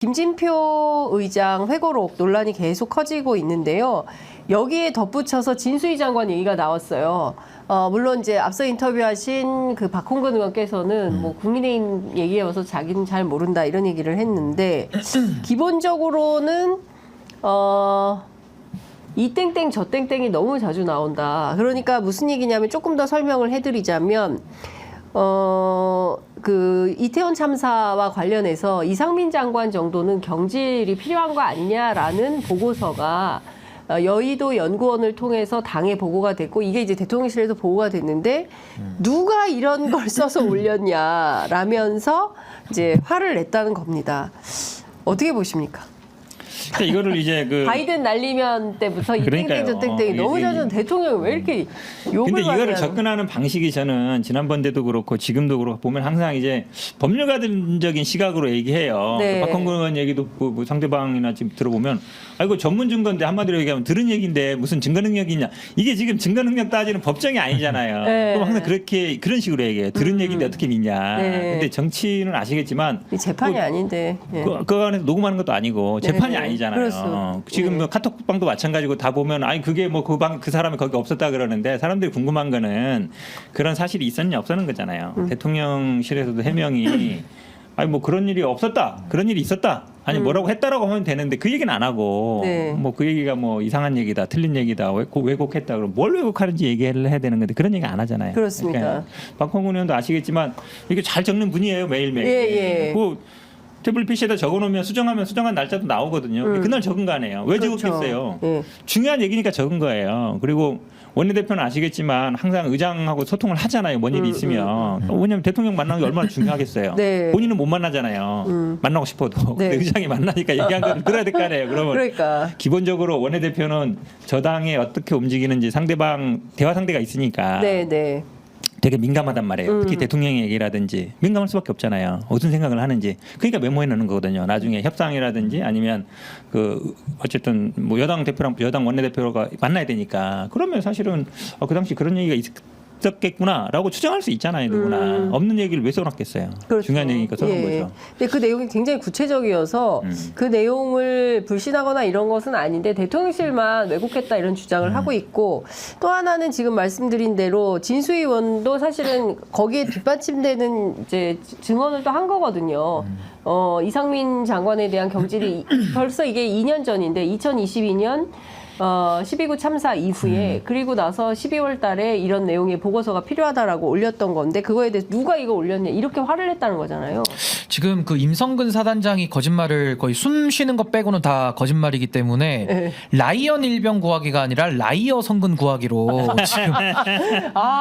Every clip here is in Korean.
김진표 의장 회고록 논란이 계속 커지고 있는데요. 여기에 덧붙여서 진수희 장관 얘기가 나왔어요. 물론 이제 앞서 인터뷰하신 그 박홍근 의원께서는 뭐 국민의힘 얘기에 와서 자기는 잘 모른다 이런 얘기를 했는데 기본적으로는 이 땡땡 저 땡땡이 너무 자주 나온다. 그러니까 무슨 얘기냐면 조금 더 설명을 해드리자면 그 이태원 참사와 관련해서 이상민 장관 정도는 경질이 필요한 거 아니냐라는 보고서가 여의도 연구원을 통해서 당에 보고가 됐고 이게 이제 대통령실에도 보고가 됐는데 누가 이런 걸 써서 올렸냐라면서 이제 화를 냈다는 겁니다. 어떻게 보십니까? 그러니까 이거를 이제 그 바이든 날리면 때부터 이 땡땡 저 땡땡이 너무 자주 대통령이 왜 이렇게 욕을 근데 이거를 많이 접근하는 방식이 저는 지난번에도 그렇고 지금도 그렇고 보면 항상 이제 법률가적인 시각으로 얘기해요. 네. 박홍근 의원 얘기도 뭐 상대방이나 지금 들어보면 아이고 전문 증거인데 한마디로 얘기하면 들은 얘기인데 무슨 증거 능력이 있냐. 이게 지금 증거 능력 따지는 법정이 아니잖아요. 네. 그럼 항상 그런 식으로 얘기해요. 들은 얘기인데 어떻게 믿냐. 네. 근데 정치는 아시겠지만 이 재판이 아닌데. 예. 그 안에서 녹음하는 것도 아니고 재판이 네네. 아니잖아요. 그렇소. 지금 뭐 카톡방도 마찬가지고 다 보면 아니 그게 뭐 그 사람이 거기 없었다 그러는데 사람들이 궁금한 거는 그런 사실이 있었냐 없었는 거잖아요. 대통령실에서도 해명이 아니 뭐 그런 일이 없었다. 그런 일이 있었다. 아니 뭐라고 했다라고 하면 되는데 그 얘기는 안 하고 네. 뭐 그 얘기가 뭐 이상한 얘기다. 틀린 얘기다. 왜곡했다. 그럼 뭘 왜곡하는지 얘기를 해야 되는 건데 그런 얘기 안 하잖아요. 그렇습니다. 그러니까 박홍근 의원도 아시겠지만 이게 잘 적는 분이에요. 매일매일. 예. 태블릿 PC에다 적어놓으면 수정하면 수정한 날짜도 나오거든요. 그날 적은 거 아니에요. 왜 그렇죠. 적었겠어요? 예. 중요한 얘기니까 적은 거예요. 그리고 원내대표는 아시겠지만 항상 의장하고 소통을 하잖아요. 뭔 일이 있으면. 왜냐하면 대통령 만나는 게 얼마나 중요하겠어요. 네. 본인은 못 만나잖아요. 만나고 싶어도. 네. 근데 의장이 만나니까 얘기한 걸 들어야 될 거 아니에요. 그러면 그러니까. 기본적으로 원내대표는 저당에 어떻게 움직이는지 상대방 대화 상대가 있으니까 네. 되게 민감하단 말이에요. 특히 대통령 얘기라든지 민감할 수밖에 없잖아요. 무슨 생각을 하는지. 그러니까 메모해 놓는 거거든요. 나중에 협상이라든지 아니면 그 어쨌든 뭐 여당 대표랑 여당 원내대표가 만나야 되니까 그러면 사실은 그 당시 그런 얘기가 있었겠구나라고 추정할 수 있잖아요. 누구나. 없는 얘기를 왜 써놨겠어요. 그렇죠. 중요한 얘기니까 써놓은 예. 거죠. 근데 그 내용이 굉장히 구체적이어서 그 내용을 불신하거나 이런 것은 아닌데 대통령실만 왜곡했다 이런 주장을 하고 있고 또 하나는 지금 말씀드린 대로 진수희 의원도 사실은 거기에 뒷받침되는 이제 증언을 또 한 거거든요. 이상민 장관에 대한 경질이 벌써 이게 2년 전인데 2022년 12구 참사 이후에 그리고 나서 12월 달에 이런 내용의 보고서가 필요하다라고 올렸던 건데 그거에 대해서 누가 이거 올렸냐 이렇게 화를 냈다는 거잖아요. 지금 그 임성근 사단장이 거짓말을 거의 숨 쉬는 것 빼고는 다 거짓말이기 때문에 네. 라이언 일병 구하기가 아니라 라이어 성근 구하기로 지금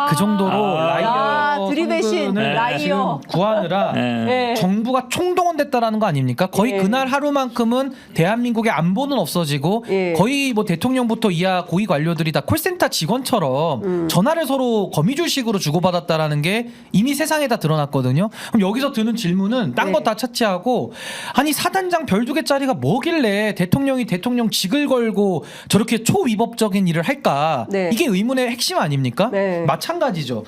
그 정도로 라이어 드립의신 성근을 라이어. 지금 구하느라 네. 정부가 총동원됐다라는 거 아닙니까? 거의 예. 그날 하루만큼은 대한민국의 안보는 없어지고 예. 거의 뭐 대통령부터 이하 고위 관료들이 다 콜센터 직원처럼 전화를 서로 거미줄식으로 주고받았다라는 게 이미 세상에 다 드러났거든요. 그럼 여기서 드는 질문은 딴 거 다 차치하고 아니 사단장 별 2개짜리가 뭐길래 대통령이 대통령직을 걸고 저렇게 초위법적인 일을 할까? 네. 이게 의문의 핵심 아닙니까? 네. 마찬가지죠.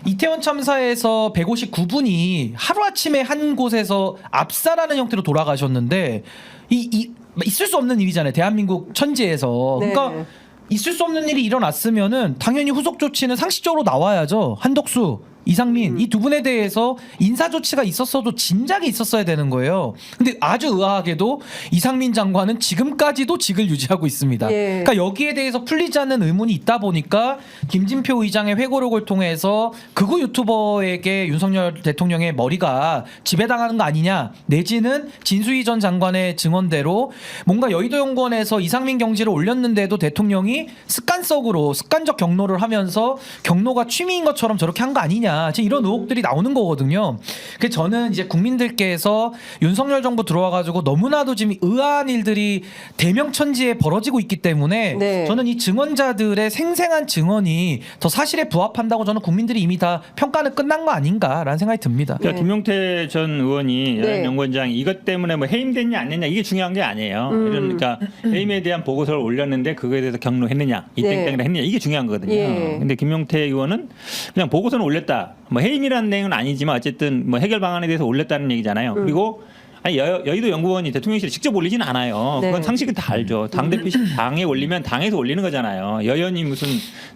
이태원 참사에서 159분이 하루아침에 한 곳에서 압사라는 형태로 돌아가셨는데 있을 수 없는 일이잖아요. 대한민국 천지에서. 네. 그러니까 있을 수 없는 일이 일어났으면은 당연히 후속 조치는 상식적으로 나와야죠. 한덕수, 이상민 이 두 분에 대해서 인사 조치가 있었어도 진작에 있었어야 되는 거예요. 근데 아주 의아하게도 이상민 장관은 지금까지도 직을 유지하고 있습니다. 예. 그러니까 여기에 대해서 풀리지 않는 의문이 있다 보니까 김진표 의장의 회고록을 통해서 극우 유튜버에게 윤석열 대통령의 머리가 지배당하는 거 아니냐 내지는 진수희 전 장관의 증언대로 뭔가 여의도 연구원에서 이상민 경질을 올렸는데도 대통령이 습관적 경로를 하면서 경로가 취미인 것처럼 저렇게 한 거 아니냐 지금 이런 의혹들이 나오는 거거든요. 그래서 저는 이제 국민들께서 윤석열 정부 들어와가지고 너무나도 지금 의아한 일들이 대명천지에 벌어지고 있기 때문에 네. 저는 이 증언자들의 생생한 증언이 더 사실에 부합한다고 저는 국민들이 이미 다 평가는 끝난 거 아닌가라는 생각이 듭니다. 그러니까 김용태 전 의원이 네. 연구원장이 이것 때문에 뭐 해임됐냐 안 했냐 이게 중요한 게 아니에요. 그러니까 해임에 대한 보고서를 올렸는데 그거에 대해서 경로했느냐 이 네. 땡땡이라 했느냐 이게 중요한 거거든요. 예. 근데 김용태 의원은 그냥 보고서는 올렸다. 뭐 해임이라는 내용은 아니지만 어쨌든 뭐 해결 방안에 대해서 올렸다는 얘기잖아요. 그리고 아니 여의도 연구원이 대통령실에 직접 올리지는 않아요. 네. 그건 상식은 다 알죠. 당 대표실 당에 올리면 당에서 올리는 거잖아요. 여연이 무슨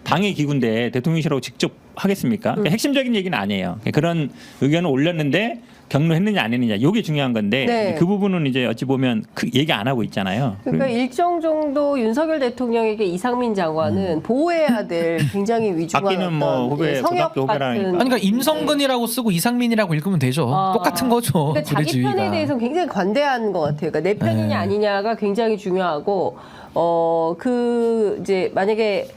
당의 기구인데 대통령실하고 직접 하겠습니까? 그러니까 핵심적인 얘기는 아니에요. 그런 의견을 올렸는데 경로했느냐 안 했느냐 이게 중요한 건데 네. 그 부분은 이제 어찌 보면 얘기 안 하고 있잖아요. 그러니까 일정 정도 윤석열 대통령에게 이상민 장관은 보호해야 될 굉장히 위중한 아끼는 뭐 어떤 후배, 성역 고등학교 후배라니까. 같은. 아니, 그러니까 임성근이라고 쓰고 이상민이라고 읽으면 되죠. 아. 똑같은 거죠. 그러니까 둘의 자기 편에 지위가. 대해서 굉장히 관대한 것 같아요. 그러니까 내 편이냐 네. 아니냐가 굉장히 중요하고 그 이제 만약에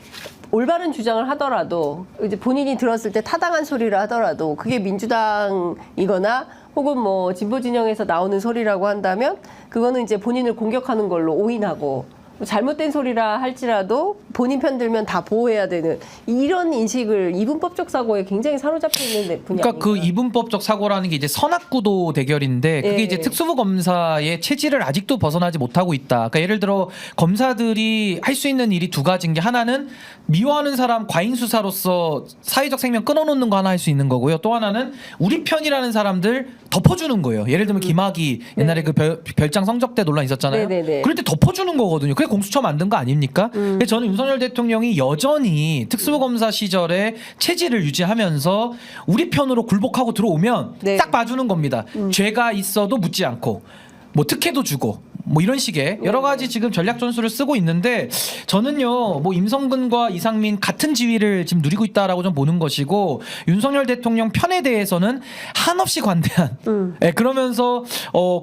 올바른 주장을 하더라도 이제 본인이 들었을 때 타당한 소리를 하더라도 그게 민주당이거나 혹은 뭐 진보 진영에서 나오는 소리라고 한다면 그거는 이제 본인을 공격하는 걸로 오인하고 잘못된 소리라 할지라도 본인 편 들면 다 보호해야 되는 이런 인식을 이분법적 사고에 굉장히 사로잡혀 있는 분이 그러니까 그 아닌가. 이분법적 사고라는 게 이제 선악구도 대결인데 그게 예. 이제 특수부 검사의 체질을 아직도 벗어나지 못하고 있다. 그러니까 예를 들어 검사들이 할 수 있는 일이 두 가지인 게 하나는 미워하는 사람 과잉 수사로서 사회적 생명 끊어놓는 거 하나 할 수 있는 거고요. 또 하나는 우리 편이라는 사람들 덮어주는 거예요. 예를 들면 김학의 옛날에 그 별장 성접대 논란 있었잖아요. 네네네. 그럴 때 덮어주는 거거든요. 그게 공수처 만든 거 아닙니까? 그래서 저는 윤석열 대통령이 여전히 특수부검사 시절에 체질을 유지하면서 우리 편으로 굴복하고 들어오면 네. 딱 봐주는 겁니다. 죄가 있어도 묻지 않고 뭐 특혜도 주고 뭐 이런 식의 여러 가지 지금 전략 전술을 쓰고 있는데 저는요 뭐 임성근과 이상민 같은 지위를 지금 누리고 있다라고 좀 보는 것이고 윤석열 대통령 편에 대해서는 한없이 관대한 예, 그러면서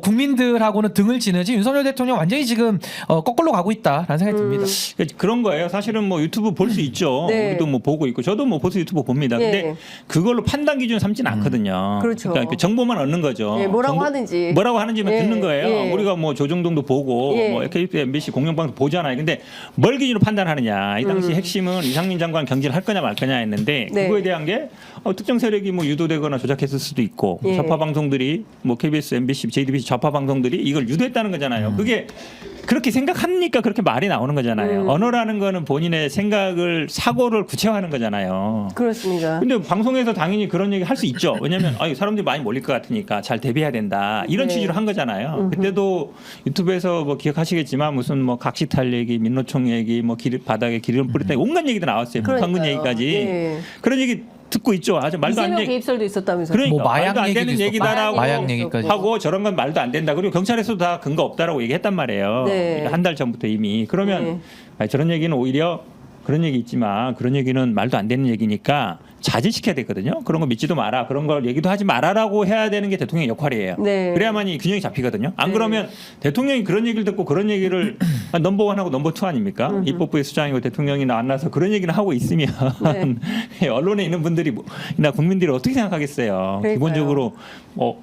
국민들하고는 등을 지느지 윤석열 대통령 완전히 지금 거꾸로 가고 있다라는 생각이 듭니다. 그런 거예요. 사실은 뭐 유튜브 볼 수 있죠. 네. 우리도 뭐 보고 있고 저도 뭐 보수 유튜브 봅니다. 근데 예. 그걸로 판단 기준 삼지는 않거든요. 그렇죠. 그러니까 정보만 얻는 거죠. 예, 뭐라고 하는지. 뭐라고 하는지만 예, 듣는 거예요. 예. 우리가 뭐 조정동도 보고 예. 뭐 KBS, MBC 공영방송 보잖아요. 근데 뭘 기준으로 판단하느냐. 이 당시 핵심은 이상민 장관 경질을 할 거냐 말 거냐 했는데 네. 그거에 대한 게 특정 세력이 뭐 유도되거나 조작했을 수도 있고 예. 좌파 방송들이 뭐 KBS, MBC, JTBC 좌파 방송들이 이걸 유도했다는 거잖아요. 그게 그렇게 생각하니까 그렇게 말이 나오는 거잖아요. 언어라는 거는 본인의 생각을 사고를 구체화하는 거잖아요. 그렇습니다. 근데 방송에서 당연히 그런 얘기 할 수 있죠. 왜냐하면 사람들이 많이 몰릴 것 같으니까 잘 대비해야 된다. 이런 네. 취지로 한 거잖아요. 그때도 유튜브에서 뭐 기억하시겠지만 무슨 뭐 각시탈 얘기, 민노총 얘기, 뭐 바닥에 기름 뿌렸다 온갖 얘기도 나왔어요. 북한군 그러니까요. 얘기까지 예. 그런 얘기 듣고 있죠. 아주 말도 안 이재명 돼. 개입설도 있었다면서요. 그러니까 뭐 마약 말도 안 얘기도 되는 있었고, 얘기다라고 마약 얘기까지. 하고 저런 건 말도 안 된다. 그리고 경찰에서도 다 근거 없다라고 얘기했단 말이에요. 네. 한 달 전부터 이미. 그러면 네. 아니, 저런 얘기는 오히려 그런 얘기 있지만 그런 얘기는 말도 안 되는 얘기니까 자제시켜야 되거든요. 그런 거 믿지도 마라. 그런 걸 얘기도 하지 마라라고 해야 되는 게 대통령의 역할이에요. 네. 그래야만이 균형이 잡히거든요. 안 네. 그러면 대통령이 그런 얘기를 듣고 그런 얘기를 넘버1하고 넘버2 아닙니까? 입법부의 수장이고 대통령이 만나서 그런 얘기를 하고 있으면 언론에 있는 분들이나 국민들이 어떻게 생각하겠어요. 그러니까요. 기본적으로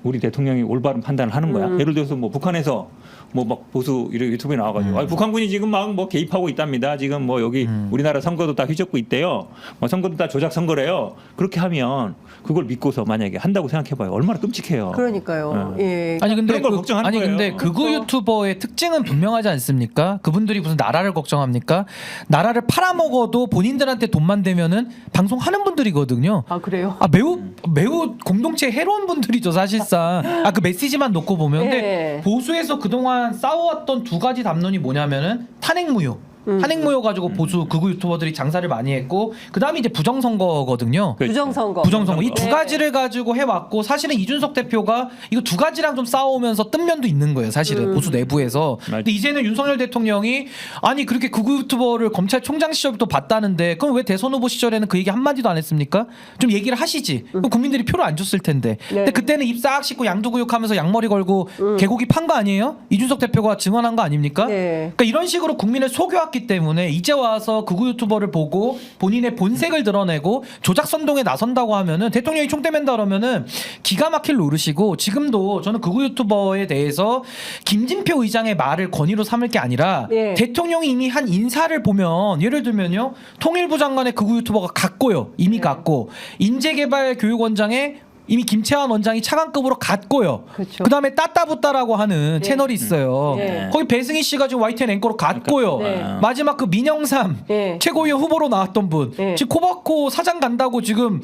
우리 대통령이 올바른 판단을 하는 거야. 예를 들어서 뭐 북한에서 뭐 막 보수 이런 유튜브에 나와가지고 아니, 북한군이 지금 막 뭐 개입하고 있답니다. 지금 뭐 여기 우리나라 선거도 다 휘젓고 있대요. 뭐 선거도 다 조작 선거래요. 그렇게 하면 그걸 믿고서 만약에 한다고 생각해봐요. 얼마나 끔찍해요. 그러니까요. 예. 아니 근데 그런 걸 걱정하는 아니 거예요. 근데 극우 유튜버의 특징은 분명하지 않습니까? 그분들이 무슨 나라를 걱정합니까? 나라를 팔아먹어도 본인들한테 돈만 되면은 방송하는 분들이거든요. 아 그래요? 아 매우 공동체 해로운 분들이죠 사실상. 아 그 메시지만 놓고 보면 근데 예. 보수에서 그동안 싸워왔던 두 가지 담론이 뭐냐면은 탄핵무효. 탄핵무효 가지고 보수 극우 유튜버들이 장사를 많이 했고 그 다음에 이제 부정선거거든요. 부정선거. 부정선거 이 두 네. 가지를 가지고 해왔고 사실은 이준석 대표가 이거 두 가지랑 좀 싸우면서 뜬 면도 있는 거예요 사실은 보수 내부에서. 근데 이제는 윤석열 대통령이 아니 그렇게 극우 유튜버를 검찰총장 시절부터 봤다는데 그럼 왜 대선 후보 시절에는 그 얘기 한마디도 안 했습니까? 좀 얘기를 하시지. 그럼 국민들이 표를 안 줬을 텐데. 근데 그때는 입 싹 씻고 양두구육하면서 양머리 걸고 개고기 판 거 아니에요? 이준석 대표가 증언한 거 아닙니까? 네. 그러니까 이런 식으로 국민을 속여왔기 때문에 이제 와서 극우 유튜버를 보고 본인의 본색을 드러내고 조작 선동에 나선다고 하면은 대통령이 총대 맨다 그러면은 기가 막힐 노릇이고 지금도 저는 극우 유튜버에 대해서 김진표 의장의 말을 권위로 삼을 게 아니라 네. 대통령이 이미 한 인사를 보면 예를 들면요 통일부 장관의 극우 유튜버가 갔고요 이미 갔고 인재개발교육원장에 이미 김채환 원장이 차관급으로 갔고요. 그렇죠. 그다음에 따따붙다라고 하는 채널이 있어요. 네. 거기 배승희 씨가 지금 YTN 앵커로 갔고요. 네. 마지막 그 민영삼 네. 최고위원 후보로 나왔던 분 네. 지금 코바코 사장 간다고 지금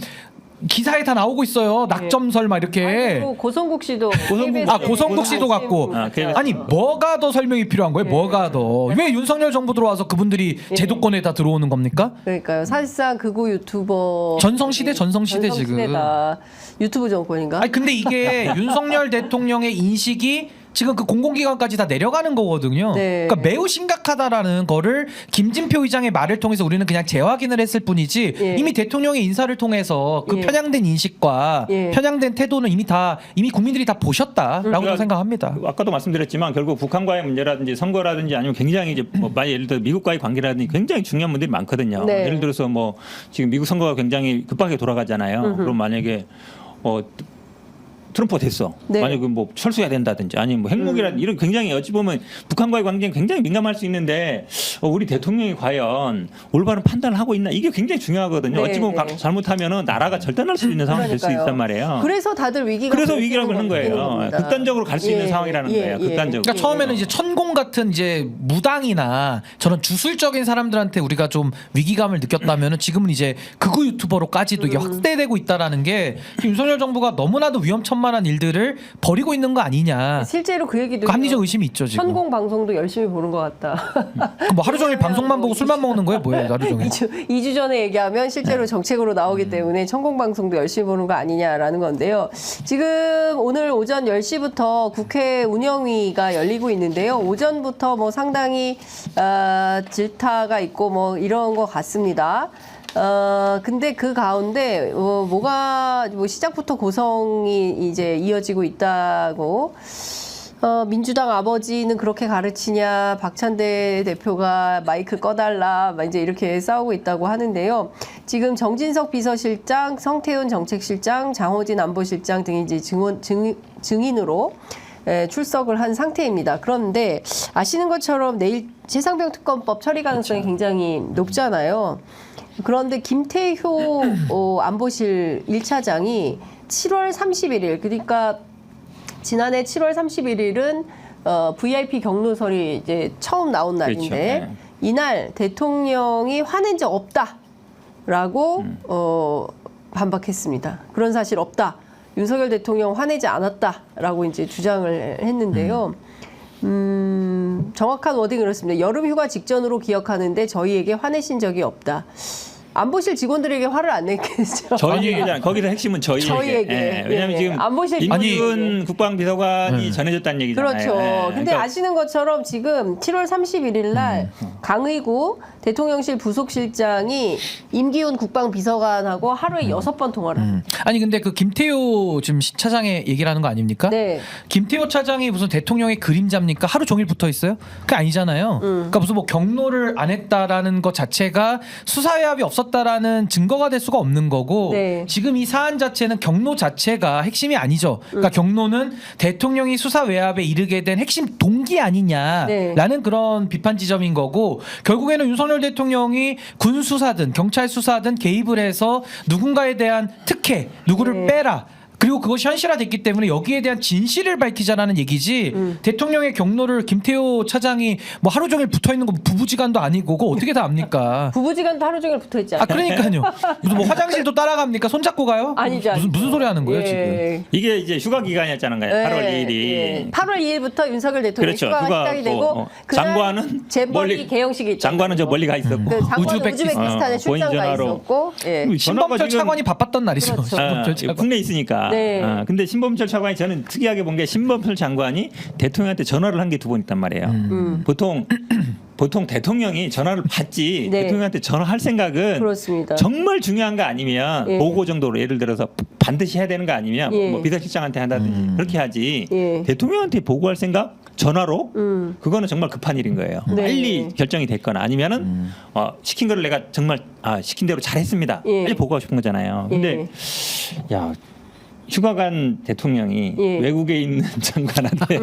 기사에 다 나오고 있어요. 낙점설 막 이렇게. 그리고 고성국 씨도 고성국 씨도 갖고. 아니 뭐가 더 설명이 필요한 거예요? 뭐가 더? 왜 윤석열 정부 들어와서 그분들이 제도권에 다 들어오는 겁니까? 그러니까요. 사실상 극우 유튜버 전성시대 지금. 전성시대다. 유튜브 정권인가? 아니 근데 이게 윤석열 대통령의 인식이 지금 그 공공기관까지 다 내려가는 거거든요. 네. 그러니까 매우 심각하다라는 거를 김진표 의장의 말을 통해서 우리는 그냥 재확인을 했을 뿐이지 예. 이미 대통령의 인사를 통해서 그 예. 편향된 인식과 예. 편향된 태도는 이미 국민들이 다 보셨다라고 그러니까 생각합니다. 아까도 말씀드렸지만 결국 북한과의 문제라든지 선거라든지 아니면 굉장히 이제 뭐 예를 들어 미국과의 관계라든지 굉장히 중요한 문제들이 많거든요. 네. 예를 들어서 뭐 지금 미국 선거가 굉장히 급하게 돌아가잖아요. 그럼 만약에 트럼프가 됐어. 네. 만약에 뭐 철수해야 된다든지 아니면 뭐 핵무기라든지 이런 굉장히 어찌 보면 북한과의 관계는 굉장히 민감할 수 있는데 우리 대통령이 과연 올바른 판단을 하고 있나 이게 굉장히 중요하거든요. 네, 어찌 보면 네. 잘못하면은 나라가 절단할 수 있는 상황이 될 수 그러니까요. 있단 말이에요. 그래서 다들 그래서 위기라고 하는 거예요. 극단적으로 갈 수 있는 상황이라는 거예요. 극단적으로. 그러니까 처음에는 이제 천공 같은 이제 무당이나 저런 주술적인 사람들한테 우리가 좀 위기감을 느꼈다면은 지금은 이제 극우 유튜버로까지도 이게 확대되고 있다라는 게 윤석열 정부가 너무나도 위험천만한 일들을 벌이고 있는 거 아니냐. 실제로 그 얘기도 그 합리적 의심이 있죠 지금. 천공 방송도 열심히 보는 것 같다. 뭐 하루 종일 방송만 보고 술만 먹는 거예요, 뭐예요, 하루 종일? 2주 전에 얘기하면 실제로 정책으로 나오기 때문에 천공 방송도 열심히 보는 거 아니냐라는 건데요. 지금 오늘 오전 10시부터 국회 운영위가 열리고 있는데요. 오전부터 뭐 상당히 질타가 있고 뭐 이런 것 같습니다. 근데 그 가운데 뭐가 시작부터 고성이 이제 이어지고 있다고. 민주당 아버지는 그렇게 가르치냐, 박찬대 대표가 마이크 꺼달라, 막 이제 이렇게 싸우고 있다고 하는데요. 지금 정진석 비서실장, 성태훈 정책실장, 장호진 안보실장 등이 이제 증인으로 출석을 한 상태입니다. 그런데 아시는 것처럼 내일 최상병 특검법 처리 가능성이 굉장히 높잖아요. 그런데 김태효 안보실 1차장이 7월 31일, 그러니까 지난해 7월 31일은 VIP 경로설이 이제 처음 나온 날인데 그렇죠. 네. 이날 대통령이 화낸 적 없다라고 반박했습니다. 그런 사실 없다. 윤석열 대통령 화내지 않았다라고 이제 주장을 했는데요. 정확한 워딩은 그렇습니다. 여름 휴가 직전으로 기억하는데 저희에게 화내신 적이 없다. 안보실 직원들에게 화를 안 냈겠죠. 저희 얘기잖아요. 거기서 핵심은 저희에게. 예, 왜냐하면 예. 지금 안보실 임기훈 국방비서관이 전해줬다는 얘기잖아요. 그렇죠. 예. 근데 그러니까 아시는 것처럼 지금 7월 31일 날 강의구 대통령실 부속실장이 임기훈 국방비서관하고 하루에 6번 통화를 합니다. 아니 근데 그 김태효 지금 차장의 얘기를 하는 거 아닙니까? 네. 김태효 차장이 무슨 대통령의 그림자입니까? 하루 종일 붙어 있어요? 그게 아니잖아요. 그러니까 무슨 뭐 경로를 안 했다라는 것 자체가 수사 외압이 없었다라는 증거가 될 수가 없는 거고 네. 지금 이 사안 자체는 경로 자체가 핵심이 아니죠. 그러니까 경로는 대통령이 수사 외압에 이르게 된 핵심 동기 아니냐라는 네. 그런 비판 지점인 거고 결국에는 윤석열 대통령이 군 수사든 경찰 수사든 개입을 해서 누군가에 대한 특혜, 누구를 빼라. 그리고 그것이 현실화됐기 때문에 여기에 대한 진실을 밝히자라는 얘기지 대통령의 경로를 김태효 차장이 뭐 하루 종일 붙어 있는 거 부부지간도 아니고 그거 어떻게 다 압니까? 부부지간도 하루 종일 붙어 있지 아 않아요? 그러니까요. 무슨 뭐 화장실도 따라갑니까? 손잡고 가요? 아니죠. 무슨 소리 하는 거예요 예. 지금? 이게 이제 휴가 기간이었잖아요. 8월 2일이. 예. 8월 2일부터 윤석열 대통령 그렇죠. 휴가가 시작이 되고 그날 장관은 재벌이 개영식이 있죠. 장관은 저 멀리 가 있었고. 장관은 우즈베키스탄. 우즈베키스탄에 보인 출장 가 전화로. 있었고 예. 신범철 차관이 바빴던 날이죠. 그렇죠. 신범철 차관. 국내에 있으니까. 네. 근데 신범철 차관이 저는 특이하게 본 게 신범철 장관이 대통령한테 전화를 한 게 2번 있단 말이에요. 보통 대통령이 전화를 받지 네. 대통령한테 전화할 생각은 그렇습니다. 정말 중요한 거 아니면 예. 보고 정도로 예를 들어서 반드시 해야 되는 거 아니면 예. 뭐 비서실장한테 한다든지 그렇게 하지 예. 대통령한테 보고할 생각 전화로 그거는 정말 급한 일인 거예요. 네. 빨리 결정이 됐거나 아니면은 시킨 거를 내가 정말 시킨 대로 잘했습니다. 예. 빨리 보고하고 싶은 거잖아요. 근데 야 휴가 간 대통령이 예. 외국에 있는 장관한테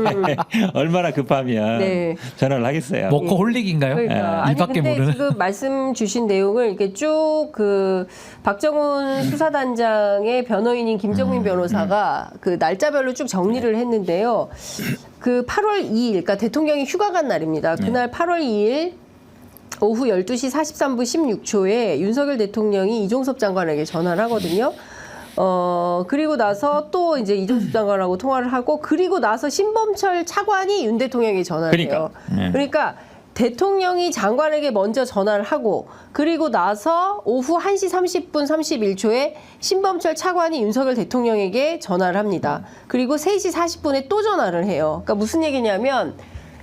얼마나 급하면 네. 전화를 하겠어요. 워커홀릭인가요? 그러니까. 아니 일밖에 근데 모르는. 지금 말씀 주신 내용을 이렇게 쭉 그 박정훈 수사단장의 변호인인 김정민 변호사가 그 날짜별로 쭉 정리를 했는데요. 그 8월 2일, 그러니까 대통령이 휴가 간 날입니다. 그날 8월 2일 오후 12시 43분 16초에 윤석열 대통령이 이종섭 장관에게 전화를 하거든요. 그리고 나서 또 이제 이종섭 장관하고 통화를 하고 그리고 나서 신범철 차관이 윤 대통령에게 전화를 해요. 그러니까 대통령이 장관에게 먼저 전화를 하고 그리고 나서 오후 1시 30분 31초에 신범철 차관이 윤석열 대통령에게 전화를 합니다. 그리고 3시 40분에 또 전화를 해요. 그러니까 무슨 얘기냐면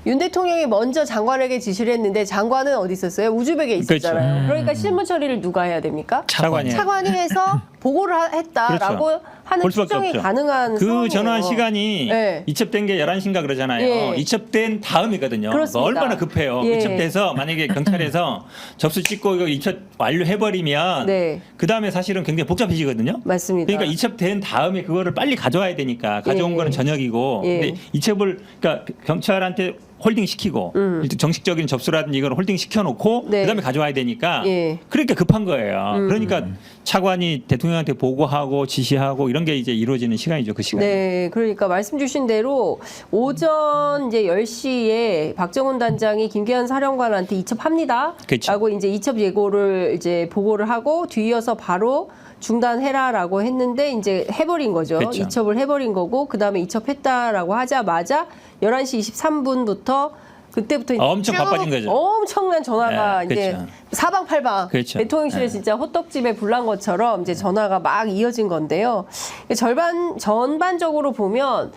윤 대통령이 먼저 장관에게 지시를 했는데 장관은 어디 있었어요? 우즈벡에 있었잖아요. 그러니까 실무 처리를 누가 해야 됩니까? 차관이. 차관이 해서 보고를 했다라고 그렇죠. 하는 볼 수밖에 추정이 없죠. 가능한 그 상황이에요. 전화 시간이 네. 이첩된 게 11시인가 그러잖아요. 예. 이첩된 다음이거든요. 그렇습니다. 얼마나 급해요. 예. 이첩돼서 만약에 경찰에서 접수 찍고 이거 이첩 완료해버리면 네. 그 다음에 사실은 굉장히 복잡해지거든요. 맞습니다. 그러니까 이첩된 다음에 그거를 빨리 가져와야 되니까 가져온 예. 거는 저녁이고 예. 근데 이첩을 그러니까 경찰한테 홀딩 시키고 일단 정식적인 접수라든지 이걸 홀딩 시켜놓고 네. 그다음에 가져와야 되니까 예. 그러니까 급한 거예요. 그러니까 차관이 대통령한테 보고하고 지시하고 이런 게 이제 이루어지는 시간이죠. 그 시간. 네, 그러니까 말씀 주신 대로 오전 이제 10시에 박정훈 단장이 김계현 사령관한테 이첩합니다. 그렇죠. 라고 이제 이첩 예고를 이제 보고를 하고 뒤이어서 바로 중단해라라고 했는데 이제 해버린 거죠. 그렇죠. 이첩을 해버린 거고 그 다음에 이첩했다라고 하자마자 11시 23분부터 그때부터 이제 엄청 쭉 바빠진 거죠. 엄청난 전화가 네, 이제 그렇죠. 사방팔방 그렇죠. 대통령실에 네. 진짜 호떡집에 불난 것처럼 이제 전화가 막 이어진 건데요. 전반적으로 보면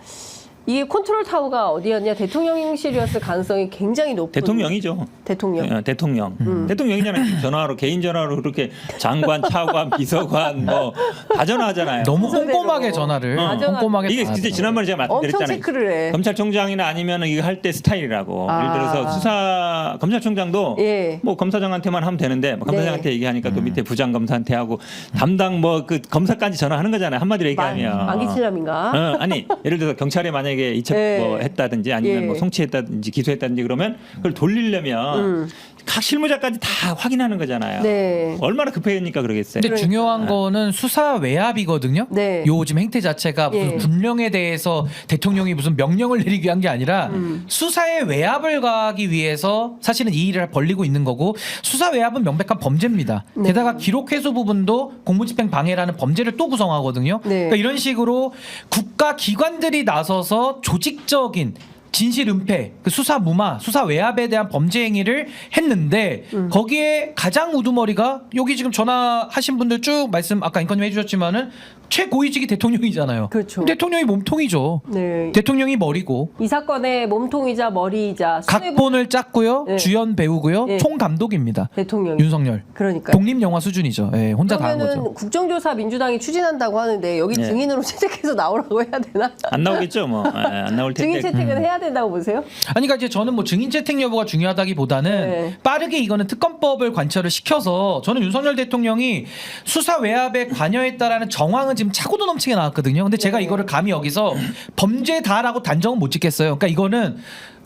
이게 컨트롤 타워가 어디였냐 대통령실이었을 가능성이 굉장히 높은 대통령이죠. 대통령. 예, 대통령. 대통령이잖아요. 전화로 개인 전화로 그렇게 장관, 차관, 비서관 뭐 다 전화하잖아요. 너무 순서대로. 꼼꼼하게 전화를 맞아. 꼼꼼하게 이게 다 진짜 하더라고요. 지난번에 제가 엄청 말씀드렸잖아요. 체크를 해. 검찰총장이나 아니면 이거 할 때 스타일이라고. 아. 예를 들어서 수사 검찰총장도 예. 뭐 검사장한테만 하면 되는데 뭐 검사장한테 네. 얘기하니까 또 밑에 부장 검사한테 하고 담당 뭐 그 검사까지 전화하는 거잖아요. 한마디로 얘기하면. 만기칠남인가? 아니 예를 들어서 경찰에 만약에 이첩 예. 뭐 했다든지 아니면 예. 뭐 송치했다든지 기소했다든지 그러면 그걸 돌리려면 각 실무자까지 다 확인하는 거잖아요. 네. 얼마나 급해니까 그러겠어요. 근데 중요한 거는 수사 외압이거든요. 네. 요 지금 행태 자체가 무슨 예. 군령에 대해서 대통령이 무슨 명령을 내리기 위한 게 아니라 수사의 외압을 가하기 위해서 사실은 이 일을 벌리고 있는 거고 수사 외압은 명백한 범죄입니다. 네. 게다가 기록 회수 부분도 공무집행 방해라는 범죄를 또 구성하거든요. 네. 그러니까 이런 식으로 국가 기관들이 나서서 조직적인 진실 은폐, 그 수사 무마, 수사 외압에 대한 범죄 행위를 했는데 거기에 가장 우두머리가 여기 지금 전화하신 분들 쭉 말씀 아까 앵커님 해주셨지만은 최고위직이 대통령이잖아요. 그렇죠. 대통령이 몸통이죠. 네. 대통령이 머리고 이 사건의 몸통이자 머리이자 수뇌부 각본을 짰고요, 네. 주연 배우고요, 네. 총 감독입니다. 대통령이. 윤석열. 그러니까. 독립 영화 수준이죠. 예, 혼자 다 한 그러면은 거죠. 국정조사 민주당이 추진한다고 하는데 여기 네. 증인으로 채택해서 나오라고 해야 되나? 안 나오겠죠, 뭐. 안 나올 텐데. 증인 채택은 해야 된다고 보세요? 아니 그러니까 이제 저는 뭐 증인 채택 여부가 중요하다기보다는 네. 빠르게 이거는 특검법을 관철을 시켜서 저는 윤석열 대통령이 수사 외압에 관여했다라는 정황은 지금 차고도 넘치게 나왔거든요. 근데 제가 네. 이거를 감히 여기서 범죄다라고 단정은 못 짓겠어요. 그러니까 이거는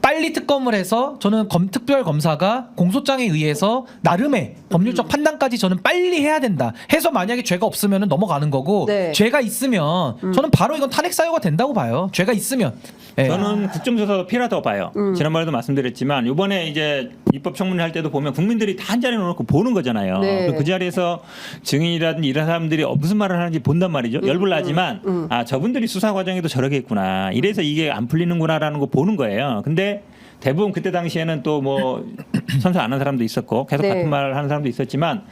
빨리 특검을 해서 저는 특별 검사가 공소장에 의해서 나름의 법률적 판단까지 저는 빨리 해야 된다. 해서 만약에 죄가 없으면 넘어가는 거고 네. 죄가 있으면 저는 바로 이건 탄핵 사유가 된다고 봐요. 죄가 있으면. 예. 저는 국정조사도 필요하다고 봐요. 지난번에도 말씀드렸지만 이번에 이제 입법청문회 할 때도 보면 국민들이 다 한 자리에 놓고 보는 거잖아요. 네. 그 자리에서 증인이라든지 이런 사람들이 무슨 말을 하는지 본단 말이죠. 열불나지만 아 저분들이 수사 과정에도 저러게 했구나. 이래서 이게 안 풀리는구나라는 거 보는 거예요. 근데 대부분 그때 당시에는 또 뭐 선서 안 한 사람도 있었고 계속 네. 같은 말을 하는 사람도 있었지만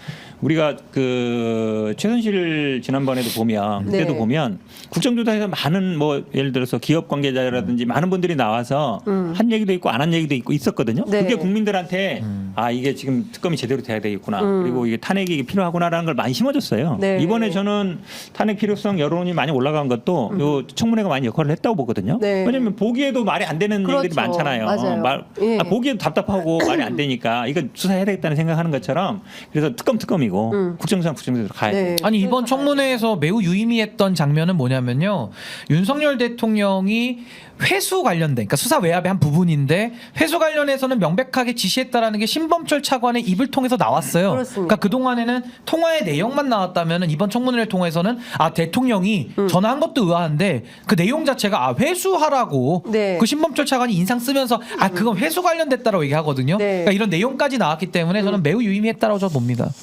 우리가 그 최순실 지난번에도 보면 그때도 네. 보면 국정조사에서 많은 뭐 예를 들어서 기업 관계자라든지 많은 분들이 나와서 한 얘기도 있고 안 한 얘기도 있고 있었거든요. 네. 그게 국민들한테 아 이게 지금 특검이 제대로 돼야 되겠구나. 그리고 이게 탄핵이 필요하구나라는 걸 많이 심어줬어요. 네. 이번에 저는 탄핵 필요성 여론이 많이 올라간 것도 요 청문회가 많이 역할을 했다고 보거든요. 네. 왜냐하면 보기에도 말이 안 되는 그렇죠. 얘기들이 많잖아요. 맞아요. 예. 보기에도 답답하고 말이 안 되니까 이거 수사해야 되겠다는 생각하는 것처럼 그래서 특검이고 국정조사 국정조사로 가야 돼요. 네. 아니 이번 청문회에서 매우 유의미했던 장면은 뭐냐면요. 윤석열 대통령이 회수 관련된 그러니까 수사 외압의 한 부분인데 회수 관련해서는 명백하게 지시했다라는 게 신범철 차관의 입을 통해서 나왔어요. 그렇습니다. 그러니까 그동안에는 통화의 내용만 나왔다면 이번 청문회를 통해서는 아 대통령이 전화한 것도 의아한데 그 내용 자체가 아 회수하라고 네. 그 신범철 차관이 인상 쓰면서 아 그건 회수 관련됐다라고 얘기하거든요. 네. 그러니까 이런 내용까지 나왔기 때문에 저는 매우 유의미했다라고 저 봅니다.